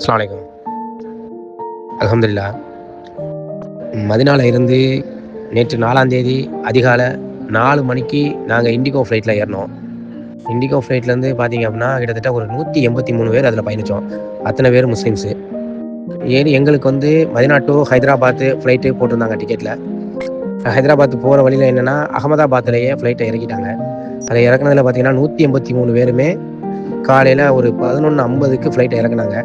அஸ்ஸலாமு அலைக்கும். அல்ஹம்துலில்லாஹ். மதினால இருந்து நேற்று 4ஆம் தேதி அதிகாலை 4 மணிக்கு நாங்கள் இண்டிகோ ஃப்ளைட்டில் ஏறினோம். இண்டிகோ ஃப்ளைட்லேருந்து பார்த்தீங்க அப்படின்னா கிட்டத்தட்ட ஒரு 183 பேர் அதில் பயணித்தோம். அத்தனை பேர் முஸ்லீம்ஸு. ஏறி எங்களுக்கு வந்து மதினா டு ஹைதராபாத் ஃப்ளைட்டு போட்டிருந்தாங்க டிக்கெட்டில். ஹைதராபாத் போகிற வழியில் என்னென்னா அகமதாபாத்லேயே ஃப்ளைட்டை இறக்கிட்டாங்க. அதில் இறக்குனதில் பார்த்தீங்கன்னா 183 பேருமே காலையில் ஒரு 11:50க்கு ஃப்ளைட்டை இறக்குனாங்க.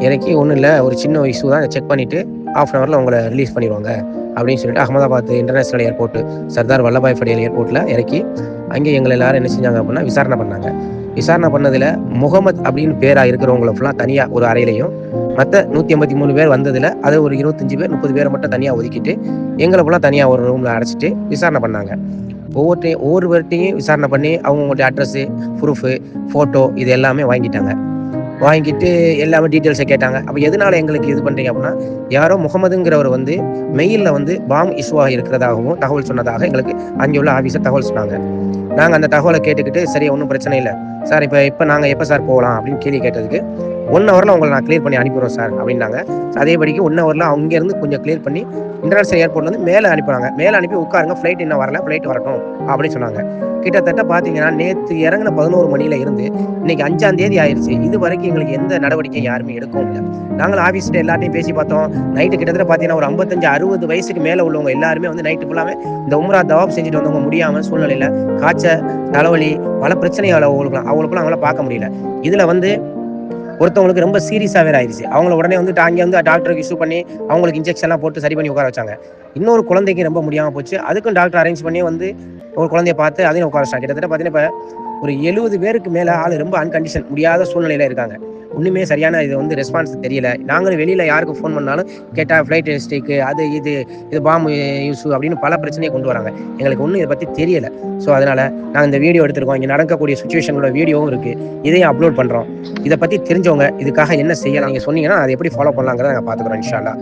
இறக்கி ஒன்றும் இல்லை, ஒரு சின்ன இஷ்யூ தான், செக் பண்ணிவிட்டு ½ அன் ஹவரில் உங்களை ரிலீஸ் பண்ணிடுவாங்க அப்படின்னு சொல்லிட்டு அகமதாபாத் இன்டர்நேஷ்னல் ஏர்போர்ட்டு சர்தார் வல்லபாய் படேல் ஏர்போர்ட்டில் இறக்கி அங்கே எங்களை எல்லோரும் என்ன செஞ்சாங்க அப்படின்னா விசாரணை பண்ணாங்க. விசாரணை பண்ணதில் முகமது அப்படின்னு பேராக இருக்கிறவங்கள ஃபுல்லாக தனியாக ஒரு அறையிலையும், மற்ற 183 பேர் வந்ததில் அதை ஒரு 25 பேர் 30 பேரை மட்டும் தனியாக ஒதுக்கிட்டு எங்களை ஃபுல்லாக தனியாக ஒரு ரூமில் அடைச்சிட்டு விசாரணை பண்ணாங்க. ஒவ்வொருவர்கிட்டையும் விசாரணை பண்ணி அவங்களுடைய அட்ரஸு, ப்ரூஃபு, ஃபோட்டோ இது எல்லாமே வாங்கிட்டாங்க. வாங்கிட்டு எல்லாமே டீட்டெயில்ஸை கேட்டாங்க. அப்போ எதனால எங்களுக்கு இது பண்ணுறீங்க அப்படின்னா, யாரோ முகமதுங்கிறவர் வந்து மெயிலில் வந்து பாம் இஷ்யூவாக இருக்கிறதாகவும் தகவல் சொன்னதாக எங்களுக்கு அங்கே உள்ள ஆஃபீஸர் தகவல் சொன்னாங்க. நாங்கள் அந்த தகவலை கேட்டுக்கிட்டு சரி ஒன்றும் பிரச்சனை இல்லை சார், இப்போ நாங்கள் எப்போ சார் போகலாம் அப்படின்னு கேள்வி கேட்டதுக்கு 1 ஹவரில் உங்களை நான் கிளியர் பண்ணி அனுப்பிடுறோம் சார் அப்படின்னாங்க. அதேபடிக்கு 1 ஹவரில் அங்கேருந்து கொஞ்சம் கிளியர் பண்ணி இன்டர்நேஷனல் ஏர்போர்ட்லேருந்து மேலே அனுப்புகிறாங்க. மேலே அனுப்பி உட்காருங்க, ஃப்ளைட் இன்னும் வரல, ஃப்ளைட் வரட்டும் அப்படின்னு சொன்னாங்க. கிட்டத்தட்ட பார்த்தீங்கன்னா நேற்று இறங்கின 11 மணியில் இருந்து இன்னைக்கு 5ஆம் தேதி ஆயிடுச்சு. இது வரைக்கும் எங்களுக்கு எந்த நடவடிக்கை யாருமே எடுக்கவும் இல்லை. நாங்கள் ஆஃபீஸ்கிட்ட எல்லாத்தையும் பேசி பார்த்தோம். நைட்டு கிட்டத்தட்ட பார்த்தீங்கன்னா ஒரு 55-60 வயசுக்கு மேலே உள்ளவங்க எல்லாருமே வந்து நைட்டு ஃபுல்லாமே இந்த உம்ரா தவாப் செஞ்சுட்டு வந்தவங்க முடியாமல் சூழ்நிலையில் காய்ச்சல், தலைவலி, பல பிரச்சனைகள் அவங்களுக்குலாம் அவங்கள பார்க்க முடியல. இதில் வந்து ஒருத்தவங்களுக்கு ரொம்ப சீரியஸாக வேறு ஆயிடுச்சு. அவங்கள உடனே வந்து அங்கே வந்து டாக்டருக்கு இஷ்யூ பண்ணி அவங்களுக்கு இன்ஜெக்ஷன்லாம் போட்டு சரி பண்ணி உட்கார வச்சாங்க. இன்னொரு குழந்தைக்கு ரொம்ப முடியாமல் போச்சு. அதுக்கும் டாக்டர் அரேஞ்ச் பண்ணி வந்து ஒரு குழந்தைய பார்த்து அதையும் உட்கார வச்சாங்க. கிட்டத்தட்ட பார்த்தீங்கன்னா இப்போ ஒரு 70 பேருக்கு மேலே ஆள் ரொம்ப அன்கண்டிஷன் முடியாத சூழ்நிலையில் இருக்காங்க. ஒன்றுமே சரியான இது வந்து ரெஸ்பான்ஸ் தெரியல. நாங்களும் வெளியில் யாருக்கு ஃபோன் பண்ணாலும் கேட்டால் ஃப்ளைட் மிஸ்டேக்கு, அது இது பாம்பு யூஸு அப்படின்னு பல பிரச்சனையை கொண்டு வராங்க. எங்களுக்கு ஒன்றும் இதை பற்றி தெரியலை. ஸோ அதனால் நாங்கள் இந்த வீடியோ எடுத்துருக்கோம். இங்கே நடக்கக்கூடிய சுச்சுவேஷனோட வீடியோவும் இருக்குது. இதையும் அப்லோட் பண்ணுறோம். இதை பற்றி தெரிஞ்சவங்க இதுக்காக என்ன செய்யலாம் நீங்கள் சொன்னீங்கன்னா அதை எப்படி ஃபாலோ பண்ணலாங்கிறத நாங்கள் பார்த்துக்குறோம் இன்ஷா அல்லாஹ்.